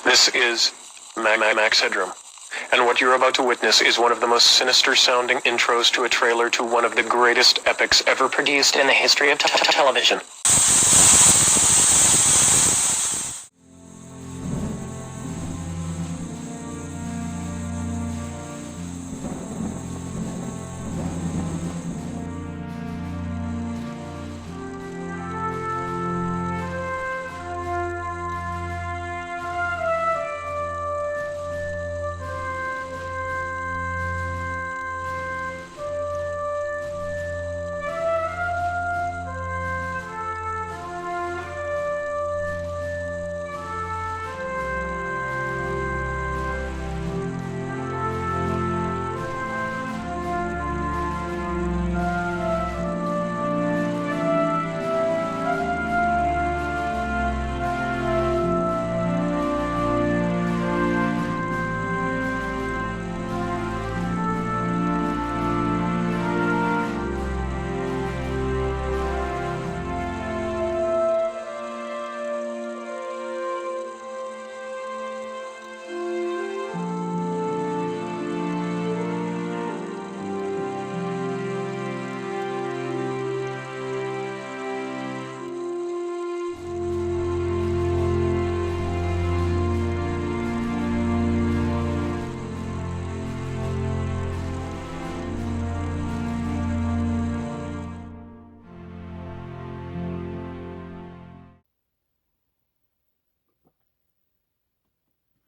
This is Max Headroom, and what you're about to witness is one of the most sinister-sounding intros to a trailer to one of the greatest epics ever produced in the history of television.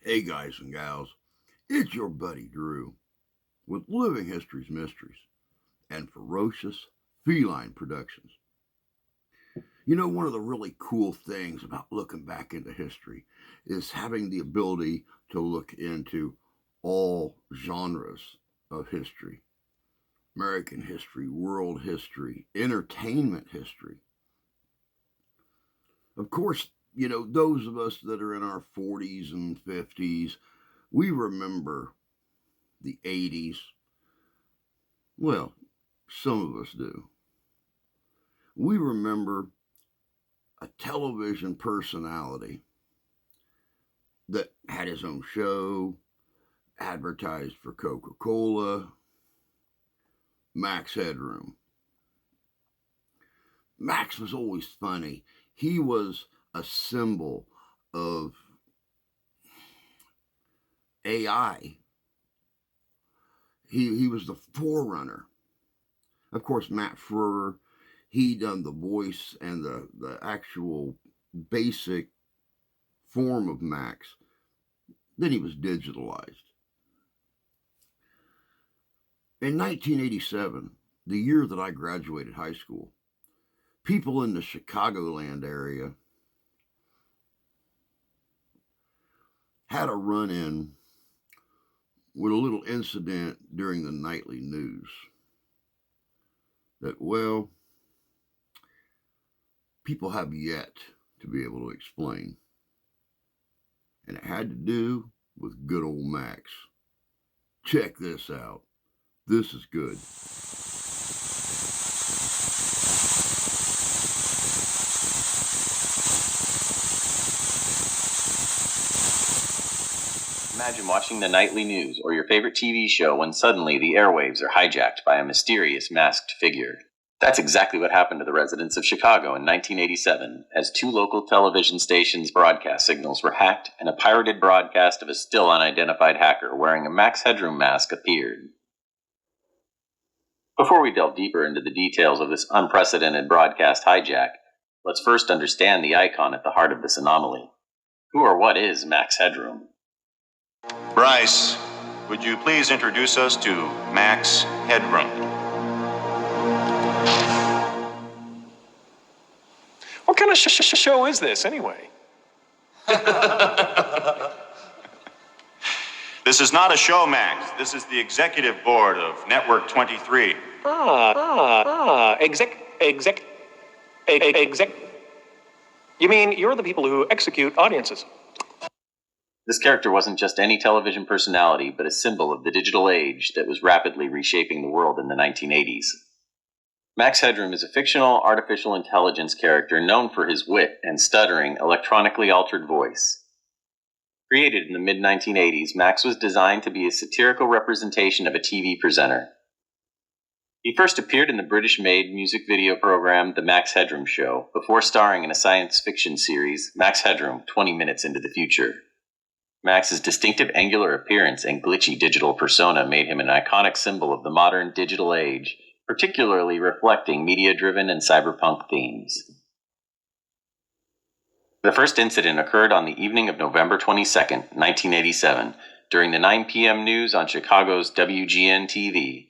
Hey guys and gals, it's your buddy Drew with Living History's Mysteries and Ferocious Feline Productions. You know, one of the really cool things about looking back into history is having the ability to look into all genres of history. American history, world history, entertainment history. Of course, you know, those of us that are in our 40s and 50s, we remember the 80s. Well, some of us do. We remember a television personality that had his own show, advertised for Coca-Cola, Max Headroom. Max was always funny. He was a symbol of AI. He was the forerunner. Of course, Matt Frewer, he done the voice and the actual basic form of Max. Then he was digitalized. In 1987, the year that I graduated high school, people in the Chicagoland area had a run-in with a little incident during the nightly news that, well, people have yet to be able to explain. And it had to do with good old Max. Check this out. This is good. Imagine watching the nightly news or your favorite TV show when suddenly the airwaves are hijacked by a mysterious masked figure. That's exactly what happened to the residents of Chicago in 1987, as two local television stations' broadcast signals were hacked and a pirated broadcast of a still unidentified hacker wearing a Max Headroom mask appeared. Before we delve deeper into the details of this unprecedented broadcast hijack, let's first understand the icon at the heart of this anomaly. Who or what is Max Headroom? Bryce, would you please introduce us to Max Headroom? What kind of show is this, anyway? This is not a show, Max. This is the executive board of Network 23. Exec. You mean you're the people who execute audiences? This character wasn't just any television personality, but a symbol of the digital age that was rapidly reshaping the world in the 1980s. Max Headroom is a fictional artificial intelligence character known for his wit and stuttering, electronically altered voice. Created in the mid-1980s, Max was designed to be a satirical representation of a TV presenter. He first appeared in the British-made music video program The Max Headroom Show, before starring in a science fiction series, Max Headroom, 20 Minutes into the Future. Max's distinctive angular appearance and glitchy digital persona made him an iconic symbol of the modern digital age, particularly reflecting media-driven and cyberpunk themes. The first incident occurred on the evening of November 22, 1987, during the 9 p.m. news on Chicago's WGN-TV.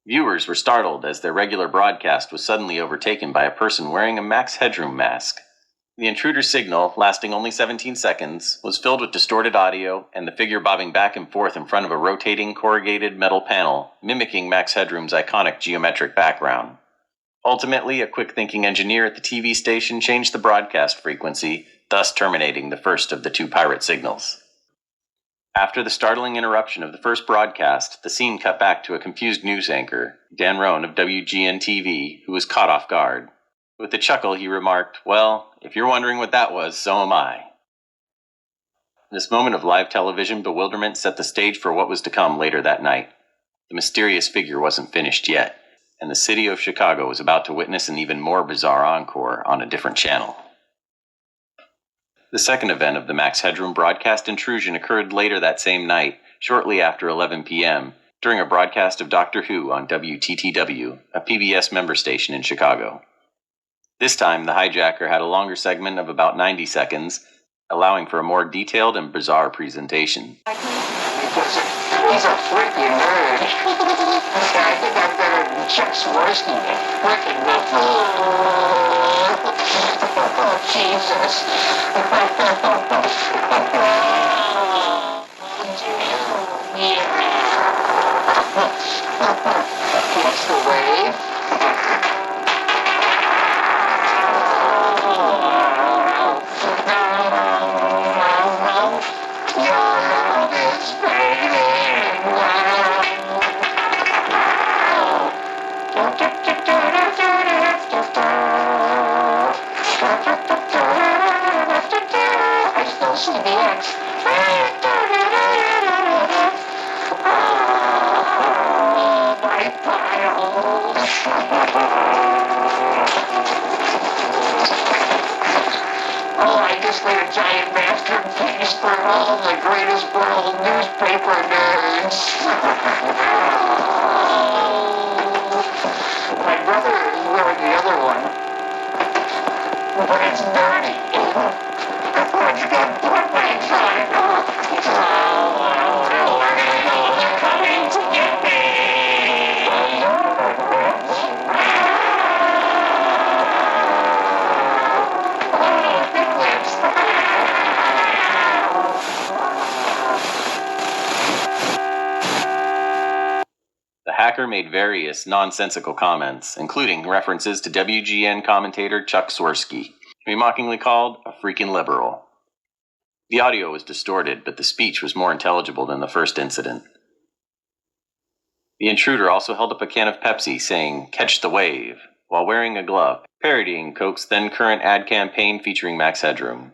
Viewers were startled as their regular broadcast was suddenly overtaken by a person wearing a Max Headroom mask. The intruder signal, lasting only 17 seconds, was filled with distorted audio and the figure bobbing back and forth in front of a rotating corrugated metal panel, mimicking Max Headroom's iconic geometric background. Ultimately, a quick-thinking engineer at the TV station changed the broadcast frequency, thus terminating the first of the two pirate signals. After the startling interruption of the first broadcast, the scene cut back to a confused news anchor, Dan Roan of WGN-TV, who was caught off guard. With a chuckle, he remarked, "Well, if you're wondering what that was, so am I." This moment of live television bewilderment set the stage for what was to come later that night. The mysterious figure wasn't finished yet, and the city of Chicago was about to witness an even more bizarre encore on a different channel. The second event of the Max Headroom broadcast intrusion occurred later that same night, shortly after 11 p.m., during a broadcast of Doctor Who on WTTW, a PBS member station in Chicago. This time, the hijacker had a longer segment of about 90 seconds, allowing for a more detailed and bizarre presentation. He's a freaky nerd. I think I'm better than Chuck Swirsky. Working with oh, Jesus. What's the wave? Your love is fading. I still see the X. My pile. Oh, I just made a giant masterpiece for all the greatest world newspaper nerds. My brother is wearing the other one, but it's dirty. It's got footprints on it. They're coming to get me. The hacker made various nonsensical comments, including references to WGN commentator Chuck Swirsky, who he mockingly called a freaking liberal. The audio was distorted, but the speech was more intelligible than the first incident. The intruder also held up a can of Pepsi, saying, "Catch the wave," while wearing a glove, parodying Coke's then-current ad campaign featuring Max Headroom.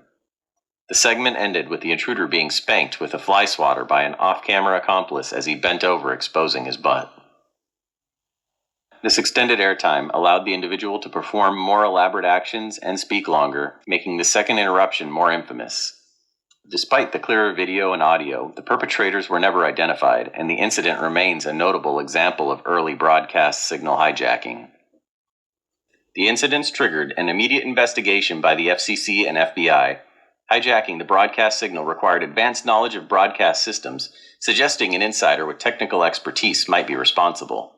The segment ended with the intruder being spanked with a fly swatter by an off-camera accomplice as he bent over, exposing his butt. This extended airtime allowed the individual to perform more elaborate actions and speak longer, making the second interruption more infamous. Despite the clearer video and audio, the perpetrators were never identified, and the incident remains a notable example of early broadcast signal hijacking. The incidents triggered an immediate investigation by the FCC and FBI. Hijacking the broadcast signal required advanced knowledge of broadcast systems, suggesting an insider with technical expertise might be responsible.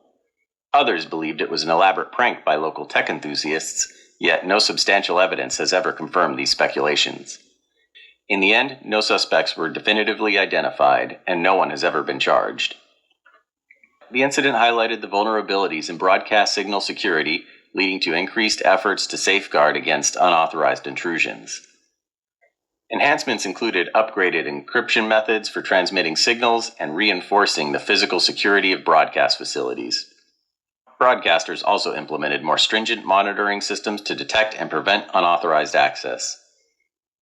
Others believed it was an elaborate prank by local tech enthusiasts, yet no substantial evidence has ever confirmed these speculations. In the end, no suspects were definitively identified, and no one has ever been charged. The incident highlighted the vulnerabilities in broadcast signal security, leading to increased efforts to safeguard against unauthorized intrusions. Enhancements included upgraded encryption methods for transmitting signals and reinforcing the physical security of broadcast facilities. Broadcasters also implemented more stringent monitoring systems to detect and prevent unauthorized access.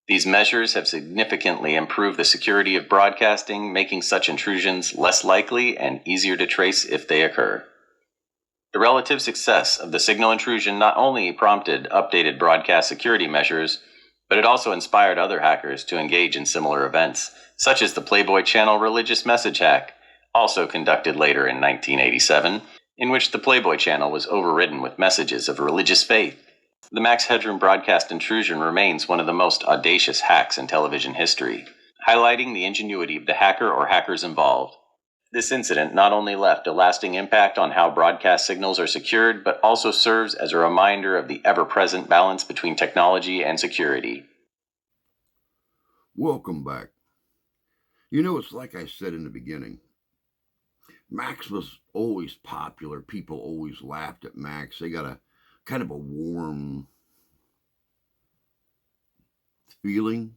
These measures have significantly improved the security of broadcasting, making such intrusions less likely and easier to trace if they occur. The relative success of the signal intrusion not only prompted updated broadcast security measures, but it also inspired other hackers to engage in similar events, such as the Playboy Channel religious message hack, also conducted later in 1987, in which the Playboy Channel was overridden with messages of religious faith. The Max Headroom broadcast intrusion remains one of the most audacious hacks in television history, highlighting the ingenuity of the hacker or hackers involved. This incident not only left a lasting impact on how broadcast signals are secured, but also serves as a reminder of the ever-present balance between technology and security. Welcome back. You know, it's like I said in the beginning. Max was always popular. People always laughed at Max. They got a kind of a warm feeling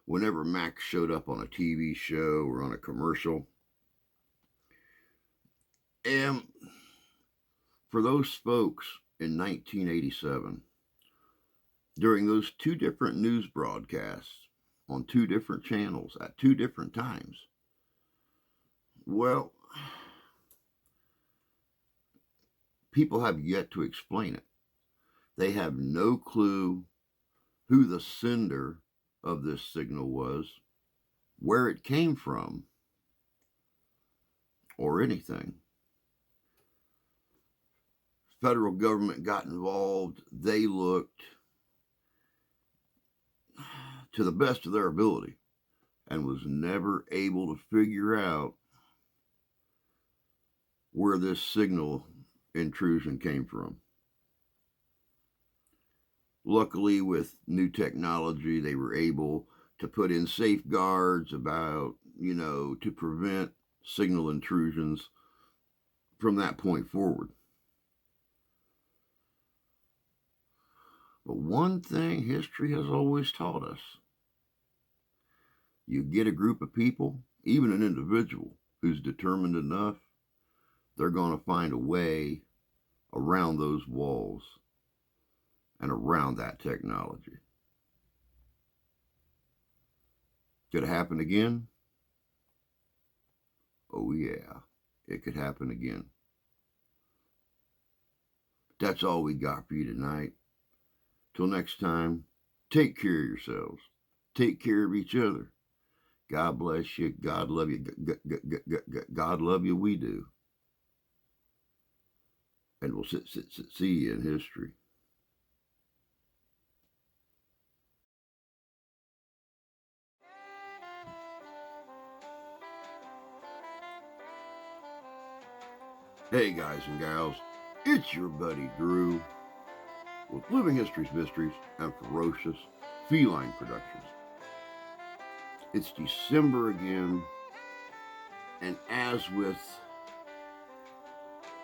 whenever Max showed up on a TV show or on a commercial. And for those folks in 1987, during those two different news broadcasts on two different channels at two different times, well, people have yet to explain it. They have no clue who the sender of this signal was, where it came from, or anything. Federal government got involved. They looked to the best of their ability and was never able to figure out where this signal intrusion came from. Luckily, with new technology, they were able to put in safeguards about, to prevent signal intrusions from that point forward. But one thing history has always taught us: you get a group of people, even an individual, who's determined enough, they're going to find a way around those walls and around that technology. Could it happen again? Oh yeah, it could happen again. That's all we got for you tonight. Till next time, take care of yourselves. Take care of each other. God bless you. God love you. God love you. We do. And we'll see you in history. Hey guys and gals, it's your buddy Drew with Living History's Mysteries and Ferocious Feline Productions. It's December again, and as with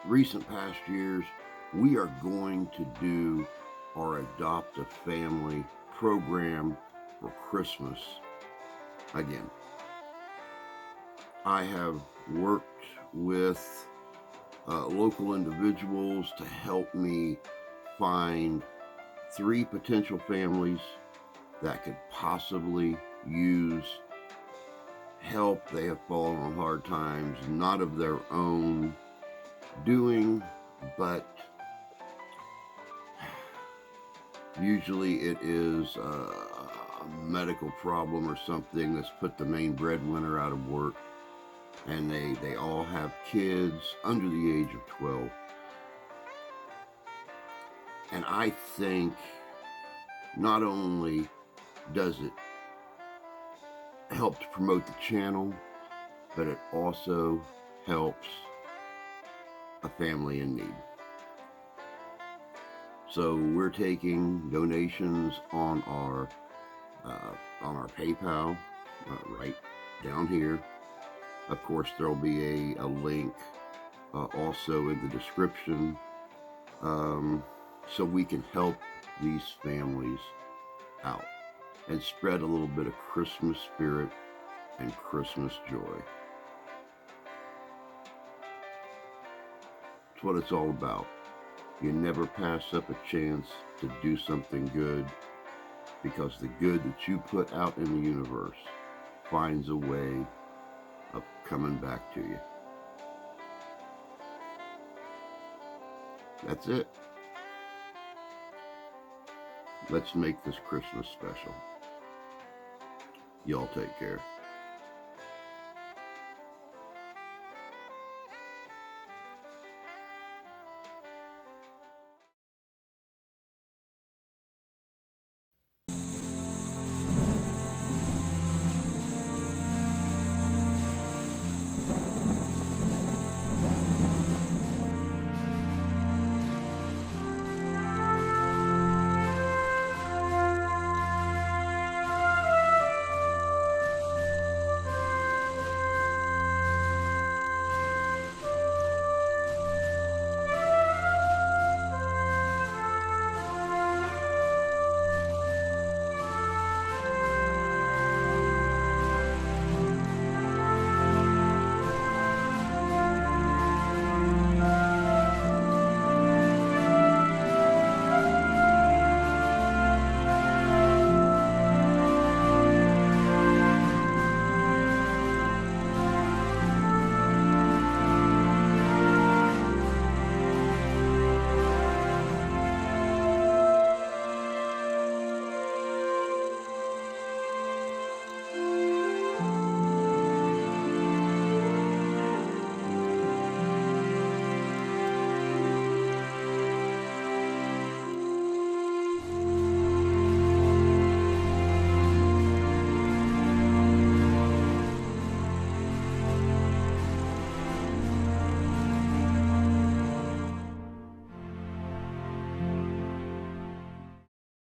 recent past years, we are going to do our Adopt a Family program for Christmas again. I have worked with local individuals to help me find 3 potential families that could possibly use help. They have fallen on hard times, not of their own doing, but usually it is a medical problem or something that's put the main breadwinner out of work, and they all have kids under the age of 12. And I think not only does it help to promote the channel, but it also helps a family in need. So we're taking donations on our PayPal right down here. Of course, there'll be a link also in the description, so we can help these families out and spread a little bit of Christmas spirit and Christmas joy. It's what it's all about. You never pass up a chance to do something good, because the good that you put out in the universe finds a way of coming back to you. That's it. Let's make this Christmas special. Y'all take care.